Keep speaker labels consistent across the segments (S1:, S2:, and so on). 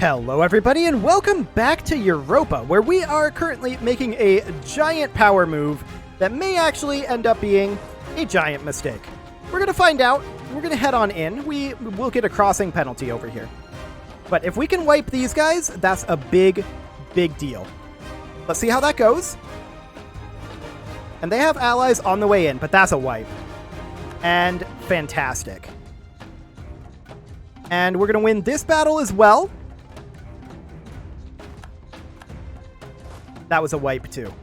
S1: Hello everybody and welcome back to Europa, where we are currently making a giant power move that may actually end up being a giant mistake. We're going to find out. We're going to head on in. We will get a crossing penalty over here. But if we can wipe these guys, that's a big, big deal. Let's see how that goes. And they have allies on the way in, but that's a wipe. And fantastic. And we're going to win this battle as well. That was a wipe too.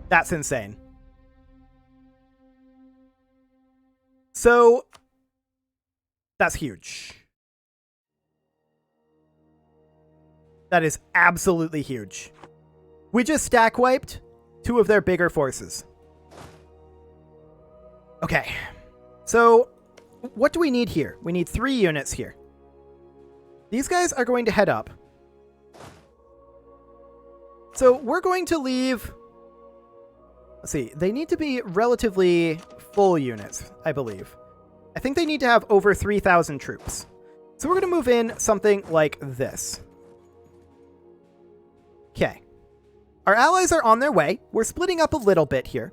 S1: That's insane. So, that's huge. That is absolutely huge. We just stack wiped two of their bigger forces. Okay. So, what do we need here? We need 3 units here. These guys are going to head up. So we're going to leave... Let's see. They need to be relatively full units, I believe. I think they need to have over 3,000 troops. So we're going to move in something like this. Okay. Our allies are on their way. We're splitting up a little bit here.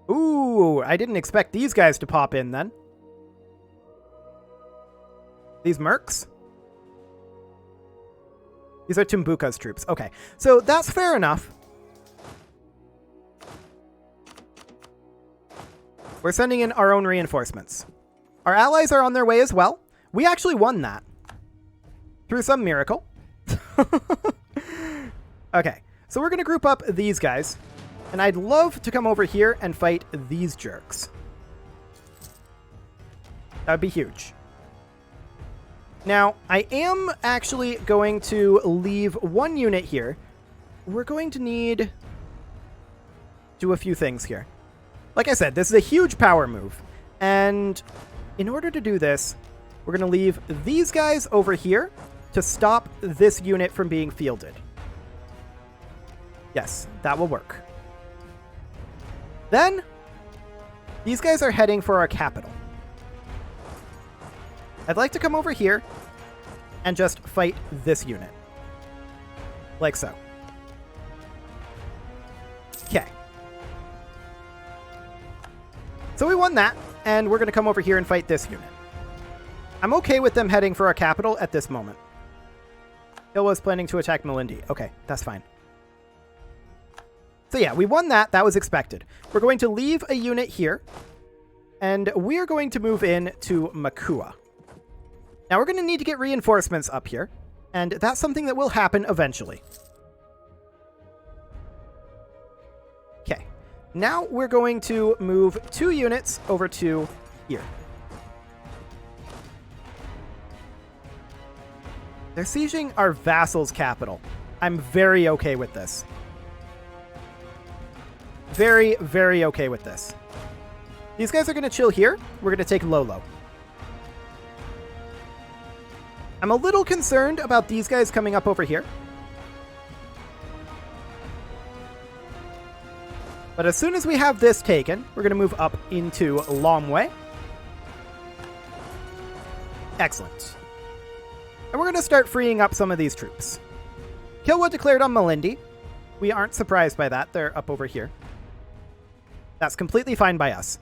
S1: Ooh, I didn't expect these guys to pop in then. These mercs? These are Tumbuka's troops. Okay, so that's fair enough. We're sending in our own reinforcements. Our allies are on their way as well. We actually won that. Through some miracle. Okay, so we're going to group up these guys. And I'd love to come over here and fight these jerks. That would be huge. Now, I am actually going to leave 1 unit here. We're going to need... do a few things here. Like I said, this is a huge power move. And in order to do this, we're going to leave these guys over here to stop this unit from being fielded. Yes, that will work. Then, these guys are heading for our capital. I'd like to come over here and just fight this unit. Like so. Okay. So we won that, and we're going to come over here and fight this unit. I'm okay with them heading for our capital at this moment. Hill was planning to attack Malindi. Okay, that's fine. So yeah, we won that. That was expected. We're going to leave a unit here, and we're going to move in to Makua. Now we're going to need to get reinforcements up here, and that's something that will happen eventually. Okay, now we're going to move 2 units over to here. They're sieging our vassal's capital. I'm very okay with this. Very, very okay with this. These guys are going to chill here. We're going to take Lolo. I'm a little concerned about these guys coming up over here. But as soon as we have this taken, we're going to move up into Lomwe. Excellent. And we're going to start freeing up some of these troops. Kilwa declared on Malindi. We aren't surprised by that. They're up over here. That's completely fine by us.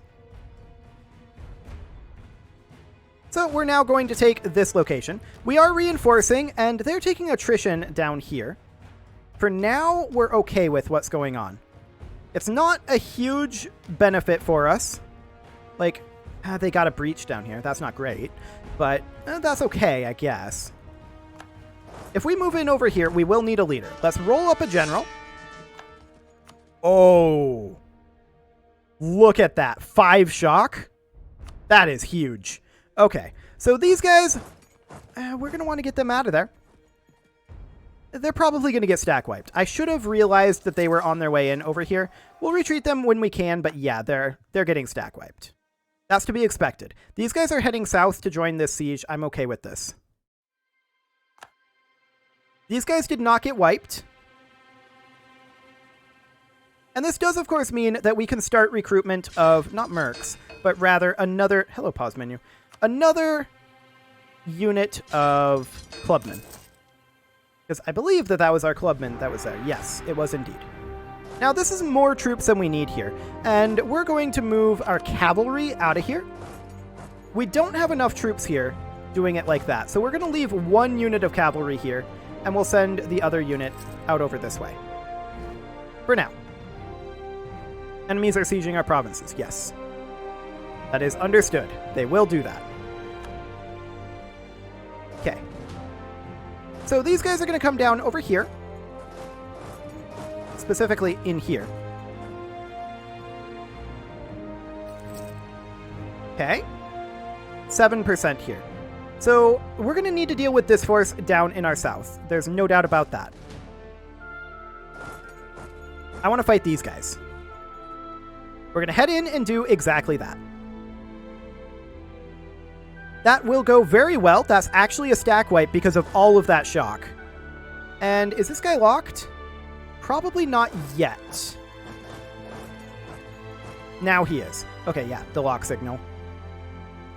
S1: So we're now going to take this location. We are reinforcing, and they're taking attrition down here. For now, we're okay with what's going on. It's not a huge benefit for us. Like, they got a breach down here. That's not great, but that's okay, I guess. If we move in over here, we will need a leader. Let's roll up a general. Oh, look at that. 5 shock. That is huge. Okay, so these guys, we're going to want to get them out of there. They're probably going to get stack wiped. I should have realized that they were on their way in over here. We'll retreat them when we can, but yeah, they're getting stack wiped. That's to be expected. These guys are heading south to join this siege. I'm okay with this. These guys did not get wiped. And this does, of course, mean that we can start recruitment of, not mercs, but rather another... Hello, pause menu. Another unit of clubmen. Because I believe that that was our clubman that was there. Yes, it was indeed. Now, this is more troops than we need here, and we're going to move our cavalry out of here. We don't have enough troops here doing it like that, so we're going to leave one unit of cavalry here, and we'll send the other unit out over this way. For now. Enemies are sieging our provinces, yes. That is understood. They will do that. Okay. So these guys are going to come down over here. Specifically in here. Okay. 7% here. So we're going to need to deal with this force down in our south. There's no doubt about that. I want to fight these guys. We're going to head in and do exactly that. That will go very well. That's actually a stack wipe because of all of that shock. And is this guy locked? Probably not yet. Now he is. Okay, yeah, the lock signal.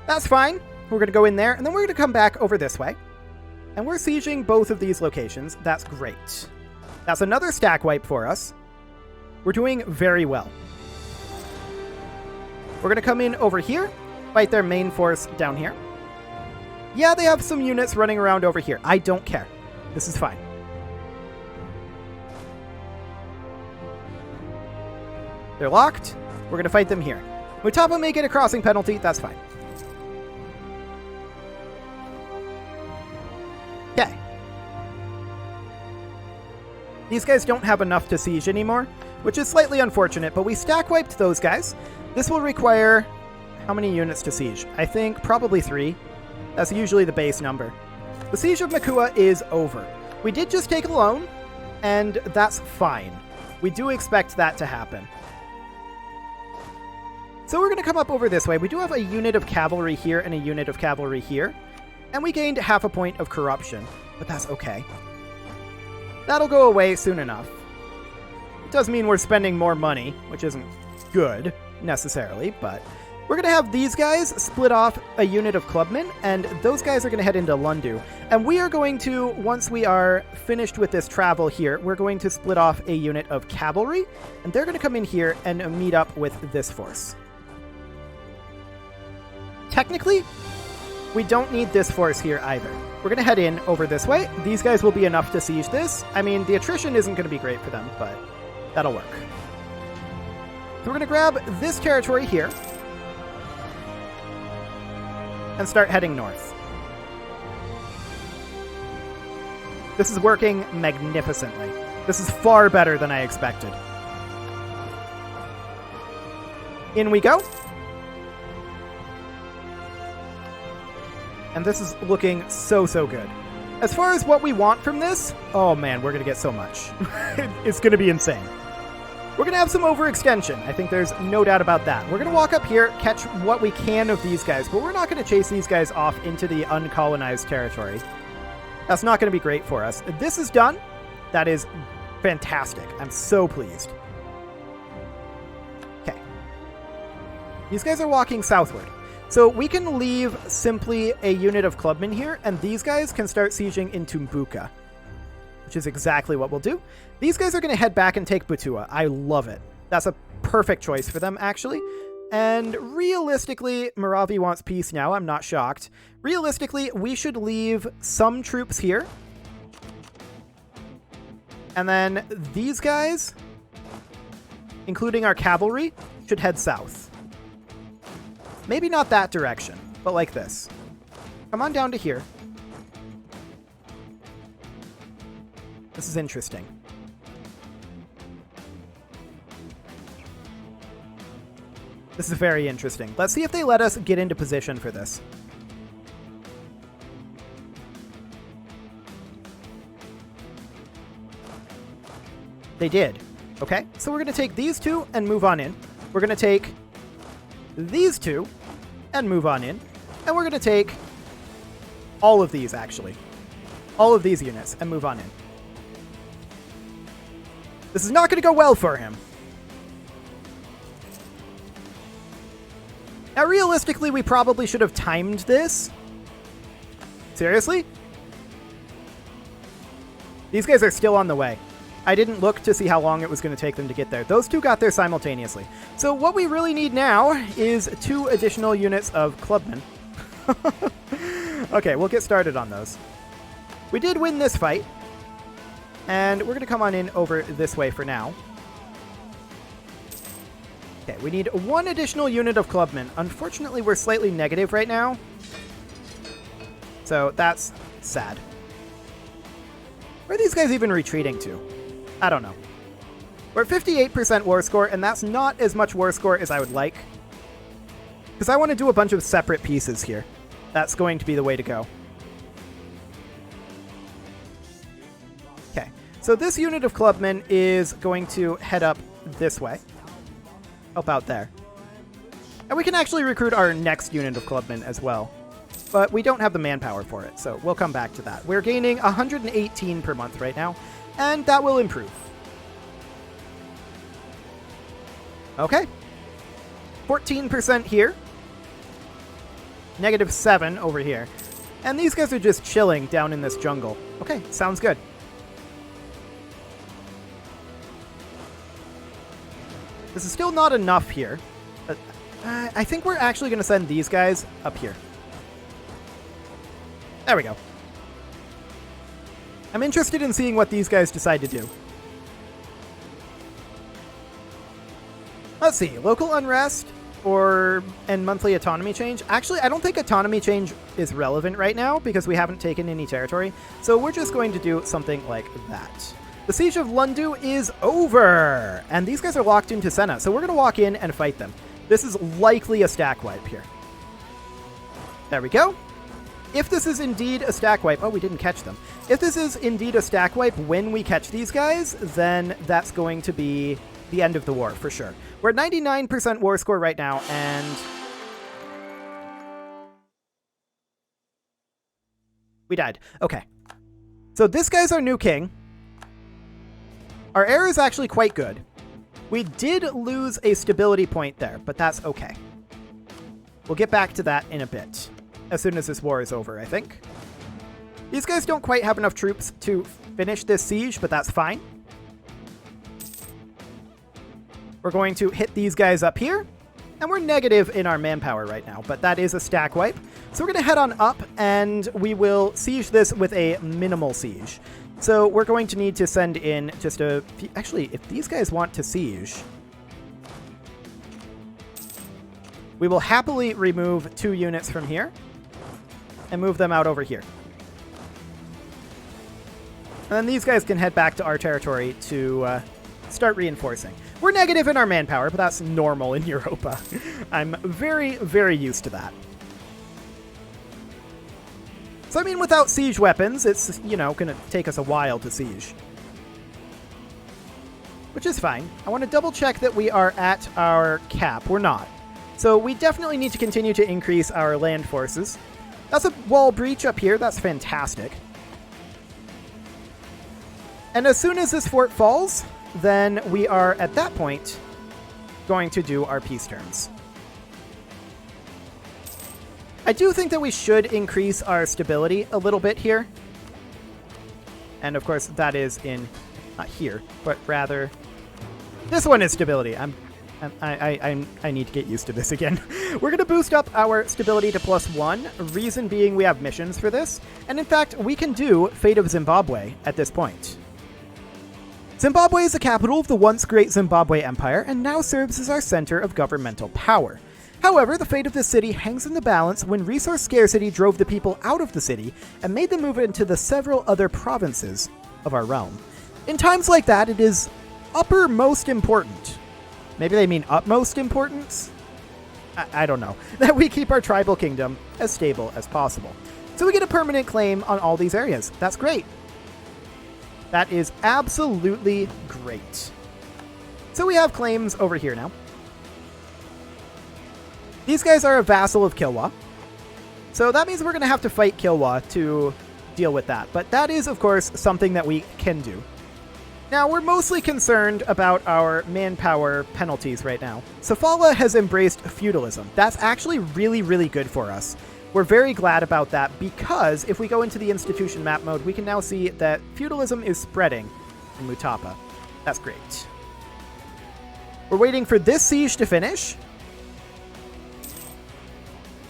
S1: That's fine. We're going to go in there, and then we're going to come back over this way. And we're sieging both of these locations. That's great. That's another stack wipe for us. We're doing very well. We're going to come in over here, fight their main force down here. Yeah, they have some units running around over here. I don't care. This is fine. They're locked. We're going to fight them here. Mutapa may get a crossing penalty. That's fine. Okay. These guys don't have enough to siege anymore, which is slightly unfortunate, but we stack wiped those guys. This will require how many units to siege? I think probably 3. That's usually the base number. The siege of Makua is over. We did just take a loan, and that's fine. We do expect that to happen. So we're going to come up over this way. We do have a unit of cavalry here and a unit of cavalry here. And we gained half a point of corruption, but that's okay. That'll go away soon enough. It does mean we're spending more money, which isn't good, necessarily, but we're going to have these guys split off a unit of clubmen, and those guys are going to head into Lundu. And we are going to, once we are finished with this travel here, we're going to split off a unit of cavalry, and they're going to come in here and meet up with this force. Technically, we don't need this force here either. We're going to head in over this way. These guys will be enough to siege this. I mean, the attrition isn't going to be great for them, but that'll work. So we're going to grab this territory here and start heading north. This is working magnificently. This is far better than I expected. In we go. And this is looking so, so good. As far as what we want from this, oh man, we're going to get so much. It's going to be insane. We're going to have some overextension. I think there's no doubt about that. We're going to walk up here, catch what we can of these guys, but we're not going to chase these guys off into the uncolonized territory. That's not going to be great for us. This is done. That is fantastic. I'm so pleased. Okay. These guys are walking southward. So we can leave simply a unit of clubmen here, and these guys can start sieging into Mbuka, which is exactly what we'll do. These guys are going to head back and take Butua. I love it. That's a perfect choice for them, actually. And realistically, Moravi wants peace now. I'm not shocked. Realistically, we should leave some troops here. And then these guys, including our cavalry, should head south. Maybe not that direction, but like this. Come on down to here. This is interesting. This is very interesting. Let's see if they let us get into position for this. They did. Okay, so we're going to take these two and move on in. We're going to take these two and move on in. And we're going to take all of these, actually. All of these units and move on in. This is not going to go well for him. Now, realistically, we probably should have timed this. Seriously? These guys are still on the way. I didn't look to see how long it was going to take them to get there. Those two got there simultaneously. So what we really need now is 2 additional units of clubmen. Okay, we'll get started on those. We did win this fight. And we're going to come on in over this way for now. Okay, we need 1 additional unit of clubmen. Unfortunately, we're slightly negative right now. So that's sad. Where are these guys even retreating to? I don't know. We're at 58% war score, and that's not as much war score as I would like. Because I want to do a bunch of separate pieces here. That's going to be the way to go. Okay, so this unit of clubmen is going to head up this way. Help out there. And we can actually recruit our next unit of clubmen as well. But we don't have the manpower for it, so we'll come back to that. We're gaining 118 per month right now, and that will improve. Okay. 14% here. -7 over here. And these guys are just chilling down in this jungle. Okay, sounds good. This is still not enough here. But I think we're actually going to send these guys up here. There we go. I'm interested in seeing what these guys decide to do. Let's see. Local unrest and monthly autonomy change. Actually, I don't think autonomy change is relevant right now because we haven't taken any territory. So we're just going to do something like that. The Siege of Lundu is over! And these guys are locked into Senna, so we're going to walk in and fight them. This is likely a stack wipe here. There we go. If this is indeed a stack wipe... Oh, we didn't catch them. If this is indeed a stack wipe when we catch these guys, then that's going to be the end of the war, for sure. We're at 99% war score right now, and... we died. Okay. So this guy's our new king. Our heir is actually quite good. We did lose a stability point there, but that's okay. We'll get back to that in a bit. As soon as this war is over, I think. These guys don't quite have enough troops to finish this siege, but that's fine. We're going to hit these guys up here. And we're negative in our manpower right now, but that is a stack wipe. So we're going to head on up, and we will siege this with a minimal siege. So we're going to need to send in just a few... Actually, if these guys want to siege... we will happily remove 2 units from here and move them out over here. And then these guys can head back to our territory to start reinforcing. We're negative in our manpower, but that's normal in Europa. I'm very, very used to that. So, I mean, without siege weapons, it's, you know, going to take us a while to siege. Which is fine. I want to double check that we are at our cap. We're not. So we definitely need to continue to increase our land forces. That's a wall breach up here. That's fantastic. And as soon as this fort falls, then we are, at that point, going to do our peace terms. I do think that we should increase our stability a little bit here. And of course, that is in, not here, but rather, this one is stability. I need to get used to this again. We're going to boost up our stability to +1, reason being we have missions for this. And in fact, we can do Fate of Zimbabwe at this point. Zimbabwe is the capital of the once great Zimbabwe Empire and now serves as our center of governmental power. However, the fate of this city hangs in the balance when resource scarcity drove the people out of the city and made them move into the several other provinces of our realm. In times like that, it is uppermost important. Maybe they mean utmost importance? I don't know. That we keep our tribal kingdom as stable as possible. So we get a permanent claim on all these areas. That's great. That is absolutely great. So we have claims over here now. These guys are a vassal of Kilwa. So that means we're going to have to fight Kilwa to deal with that. But that is, of course, something that we can do. Now, we're mostly concerned about our manpower penalties right now. Sofala has embraced feudalism. That's actually really, really good for us. We're very glad about that because if we go into the institution map mode, we can now see that feudalism is spreading in Mutapa. That's great. We're waiting for this siege to finish.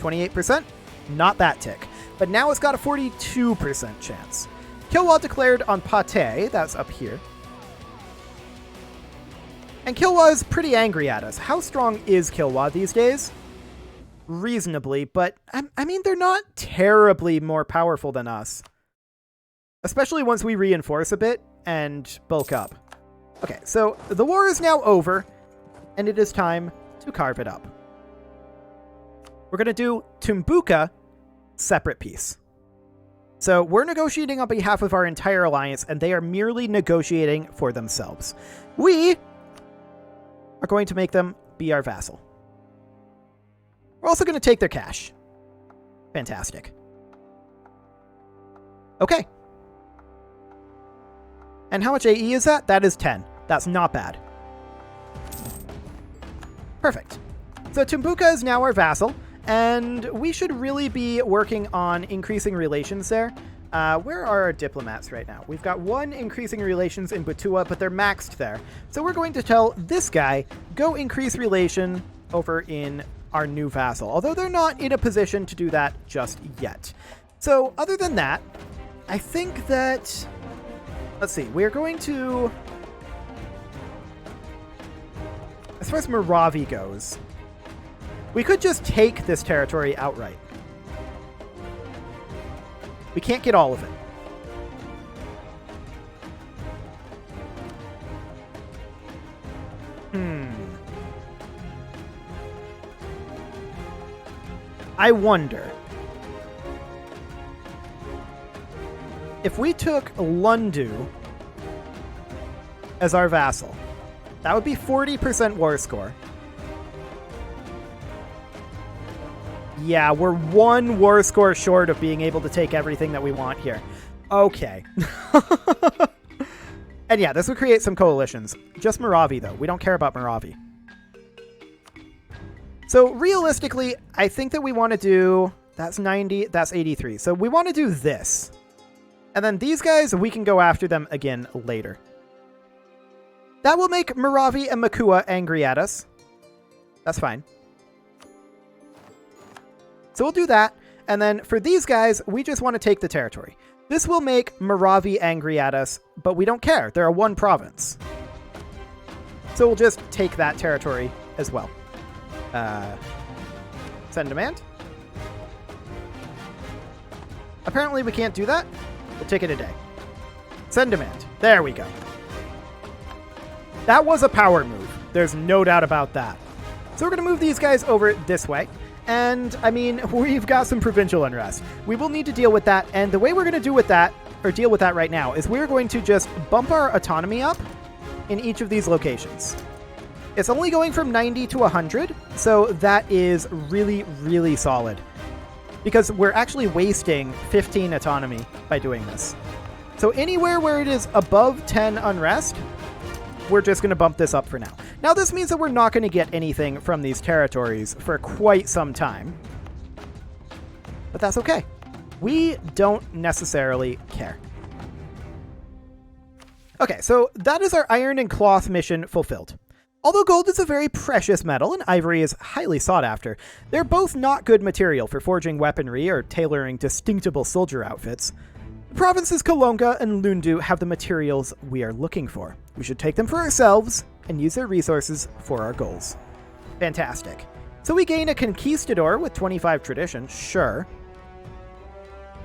S1: 28%, not that tick. But now it's got a 42% chance. Kilwa declared on Pate, that's up here. And Kilwa is pretty angry at us. How strong is Kilwa these days? Reasonably, but I mean, they're not terribly more powerful than us. Especially once we reinforce a bit and bulk up. Okay, so the war is now over, and it is time to carve it up. We're going to do Tumbuka, separate peace. So we're negotiating on behalf of our entire alliance, and they are merely negotiating for themselves. We are going to make them be our vassal. We're also going to take their cash. Fantastic. Okay. And how much AE is that? That is 10. That's not bad. Perfect. So Tumbuka is now our vassal, and we should really be working on increasing relations there. Where are our diplomats right now? We've got one increasing relations in Butua, but they're maxed there. So we're going to tell this guy, go increase relation over in our new vassal, although they're not in a position to do that just yet. So other than that, I think that, let's see, we're going to, as far as Moravi goes, we could just take this territory outright. We can't get all of it. I wonder if we took Lundu as our vassal. That would be 40% war score. Yeah, we're one war score short of being able to take everything that we want here. Okay. And yeah, this would create some coalitions. Just Moravi, though. We don't care about Moravi. So realistically, I think that we want to do... That's 90, that's 83. So we want to do this. And then these guys, we can go after them again later. That will make Moravi and Makua angry at us. That's fine. So we'll do that. And then for these guys, we just want to take the territory. This will make Moravi angry at us, but we don't care. They're a one province. So we'll just take that territory as well. Send demand. Apparently we can't do that. We'll take it a day. Send demand. There we go. That was a power move. There's no doubt about that. So we're going to move these guys over this way. And, I mean, we've got some provincial unrest. We will need to deal with that. And the way we're going to deal with that right now, is we're going to just bump our autonomy up in each of these locations. It's only going from 90 to 100, so that is really, really solid. Because we're actually wasting 15 autonomy by doing this. So anywhere where it is above 10 unrest, we're just going to bump this up for now. Now this means that we're not going to get anything from these territories for quite some time. But that's okay. We don't necessarily care. Okay, so that is our iron and cloth mission fulfilled. Although gold is a very precious metal and ivory is highly sought after, they're both not good material for forging weaponry or tailoring distinctible soldier outfits. The provinces Kalonga and Lundu have the materials we are looking for. We should take them for ourselves and use their resources for our goals. Fantastic. So we gain a conquistador with 25 tradition, sure.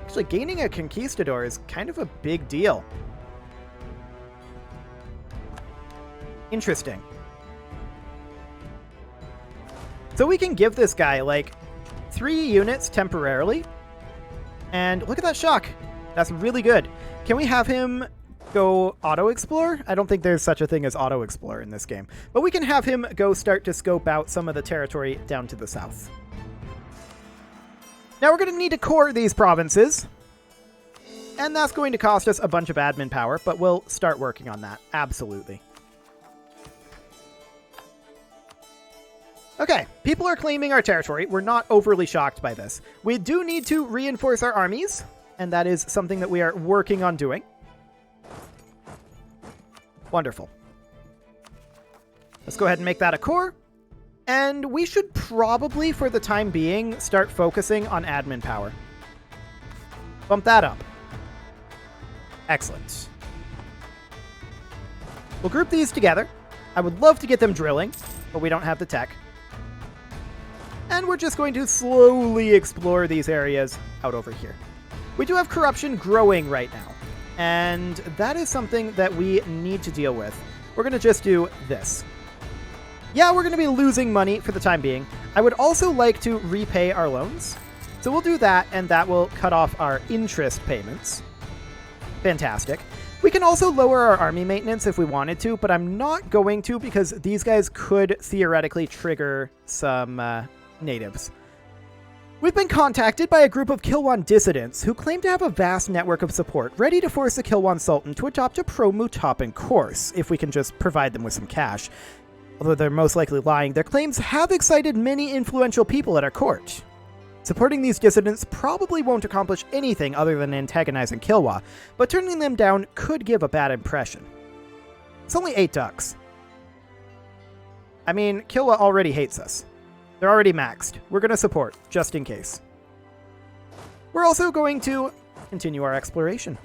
S1: Actually, gaining a conquistador is kind of a big deal. Interesting. So we can give this guy, like, 3 units temporarily. And look at that shock. That's really good. Can we have him go auto-explore? I don't think there's such a thing as auto-explore in this game. But we can have him go start to scope out some of the territory down to the south. Now we're going to need to core these provinces. And that's going to cost us a bunch of admin power, but we'll start working on that. Absolutely. Okay, people are claiming our territory. We're not overly shocked by this. We do need to reinforce our armies, and that is something that we are working on doing. Wonderful. Let's go ahead and make that a core. And we should probably, for the time being, start focusing on admin power. Bump that up. Excellent. We'll group these together. I would love to get them drilling, but we don't have the tech. And we're just going to slowly explore these areas out over here. We do have corruption growing right now, and that is something that we need to deal with. We're going to just do this. Yeah, we're going to be losing money for the time being. I would also like to repay our loans. So we'll do that, and that will cut off our interest payments. Fantastic. We can also lower our army maintenance if we wanted to, but I'm not going to because these guys could theoretically trigger some natives. We've been contacted by a group of Kilwan dissidents who claim to have a vast network of support, ready to force the Kilwan Sultan to adopt a pro-Mutapan course, if we can just provide them with some cash. Although they're most likely lying, their claims have excited many influential people at our court. Supporting these dissidents probably won't accomplish anything other than antagonizing Kilwa, but turning them down could give a bad impression. It's only 8 ducks. I mean, Kilwa already hates us. They're already maxed. We're going to support, just in case. We're also going to continue our exploration.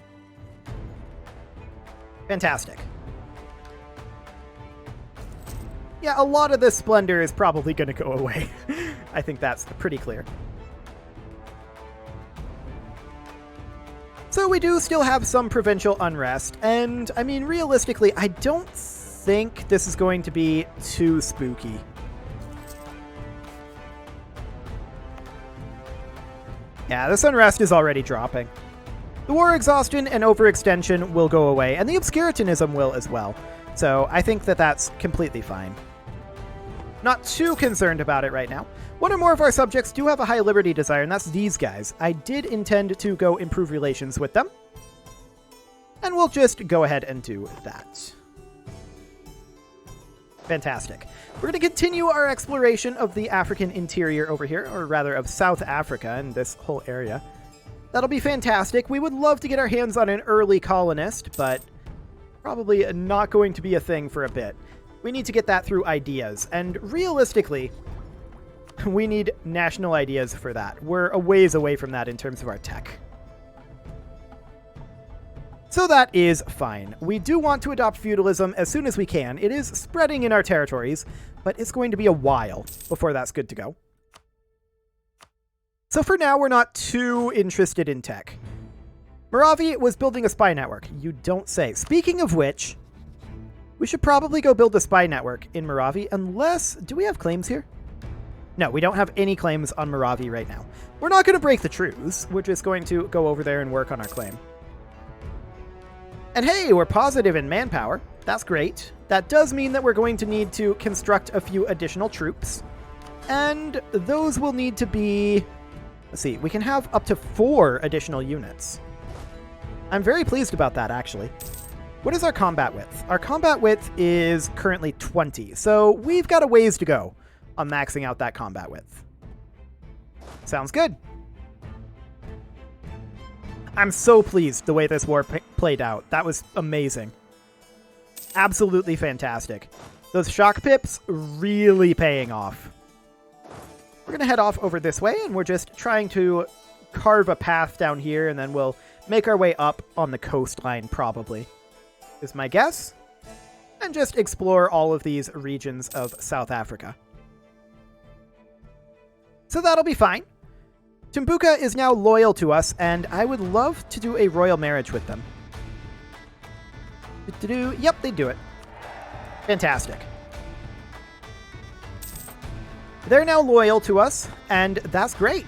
S1: Fantastic. Yeah, a lot of this splendor is probably going to go away. I think that's pretty clear. So we do still have some provincial unrest, and I mean, realistically, I don't think this is going to be too spooky. Yeah, this unrest is already dropping. The war exhaustion and overextension will go away, and the obscurantism will as well. So I think that that's completely fine. Not too concerned about it right now. One or more of our subjects do have a high liberty desire, and that's these guys. I did intend to go improve relations with them. And we'll just go ahead and do that. Fantastic. We're going to continue our exploration of the African interior over here, or rather of South Africa and this whole area. That'll be fantastic. We would love to get our hands on an early colonist, but probably not going to be a thing for a bit. We need to get that through ideas, and realistically, we need national ideas for that. We're a ways away from that in terms of our tech. So that is fine. We do want to adopt feudalism as soon as we can. It is spreading in our territories, but it's going to be a while before that's good to go. So for now, we're not too interested in tech. Moravi was building a spy network. You don't say. Speaking of which, we should probably go build a spy network in Moravi, unless... Do we have claims here? No, we don't have any claims on Moravi right now. We're not going to break the truce. We're just going to go over there and work on our claim. And hey, we're positive in manpower. That's great. That does mean that we're going to need to construct a few additional troops. And those will need to be... Let's see, we can have up to 4 additional units. I'm very pleased about that, actually. What is our combat width? Our combat width is currently 20, so we've got a ways to go on maxing out that combat width. Sounds good. I'm so pleased the way this war played out. That was amazing. Absolutely fantastic. Those shock pips really paying off. We're going to head off over this way, and we're just trying to carve a path down here, and then we'll make our way up on the coastline, probably, is my guess. And just explore all of these regions of South Africa. So that'll be fine. Tumbuka is now loyal to us, and I would love to do a royal marriage with them. Yep, they do it. Fantastic. They're now loyal to us, and that's great.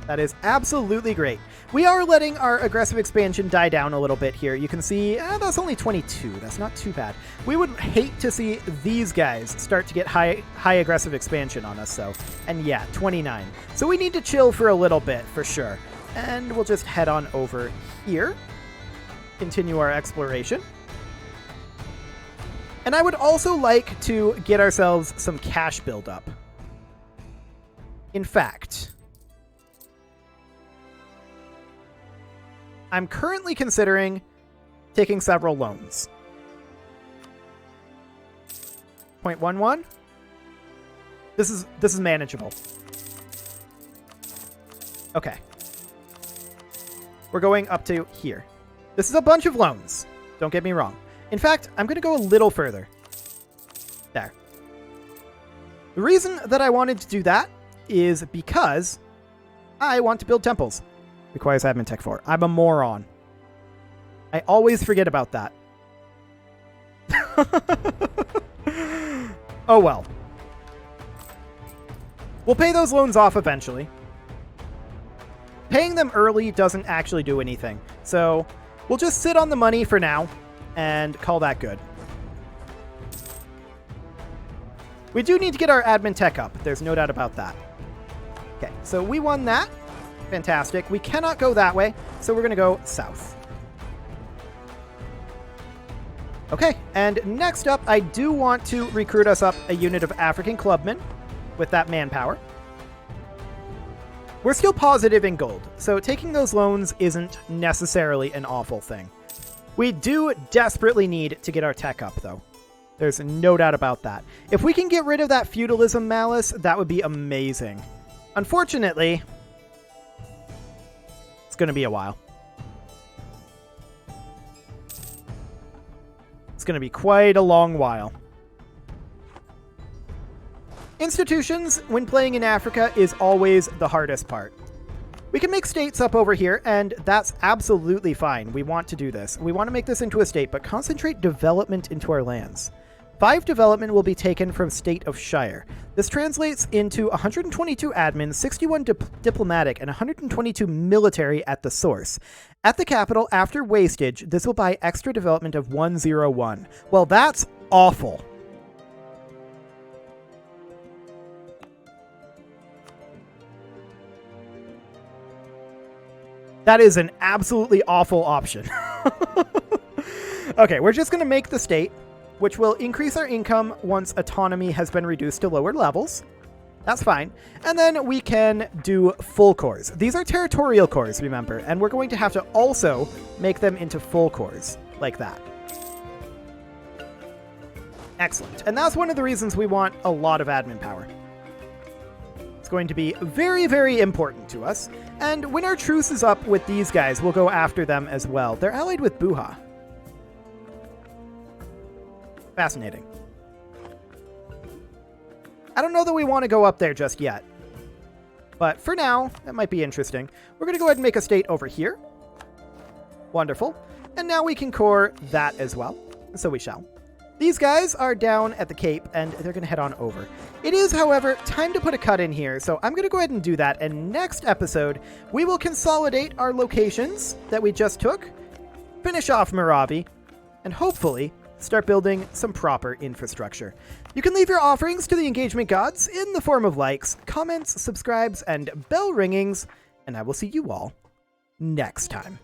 S1: That is absolutely great. We are letting our aggressive expansion die down a little bit here. You can see, that's only 22. That's not too bad. We would hate to see these guys start to get high aggressive expansion on us, though. And yeah, 29. So we need to chill for a little bit, for sure. And we'll just head on over here. Continue our exploration. And I would also like to get ourselves some cash buildup. In fact, I'm currently considering taking several loans. 0.11. This is manageable. Okay. We're going up to here. This is a bunch of loans. Don't get me wrong. In fact, I'm going to go a little further. There. The reason that I wanted to do that is because I want to build temples. Requires admin tech 4. I'm a moron. I always forget about that. Oh well. We'll pay those loans off eventually. Paying them early doesn't actually do anything. So we'll just sit on the money for now and call that good. We do need to get our admin tech up. There's no doubt about that. Okay, so we won that. Fantastic. We cannot go that way, so we're going to go south. Okay, and next up, I do want to recruit us up a unit of African clubmen with that manpower. We're still positive in gold, so taking those loans isn't necessarily an awful thing. We do desperately need to get our tech up, though. There's no doubt about that. If we can get rid of that feudalism malice, that would be amazing. Unfortunately, it's going to be a while. It's going to be quite a long while. Institutions, when playing in Africa, is always the hardest part. We can make states up over here, and that's absolutely fine. We want to do this. We want to make this into a state, but concentrate development into our lands. 5 development will be taken from State of Shire. This translates into 122 admin, 61 diplomatic, and 122 military at the source. At the capital, after wastage, this will buy extra development of 101. Well, that's awful. That is an absolutely awful option. Okay, we're just going to make the state, which will increase our income once autonomy has been reduced to lower levels. That's fine. And then we can do full cores. These are territorial cores, remember, and we're going to have to also make them into full cores, like that. Excellent. And that's one of the reasons we want a lot of admin power. It's going to be very, very important to us. And when our truce is up with these guys, we'll go after them as well. They're allied with Buha. Fascinating. I don't know that we want to go up there just yet. But for now, that might be interesting. We're going to go ahead and make a state over here. Wonderful. And now we can core that as well. So we shall. These guys are down at the Cape, and they're going to head on over. It is, however, time to put a cut in here, so I'm going to go ahead and do that. And next episode, we will consolidate our locations that we just took, finish off Meravi, and hopefully start building some proper infrastructure. You can leave your offerings to the engagement gods in the form of likes, comments, subscribes, and bell ringings, and I will see you all next time.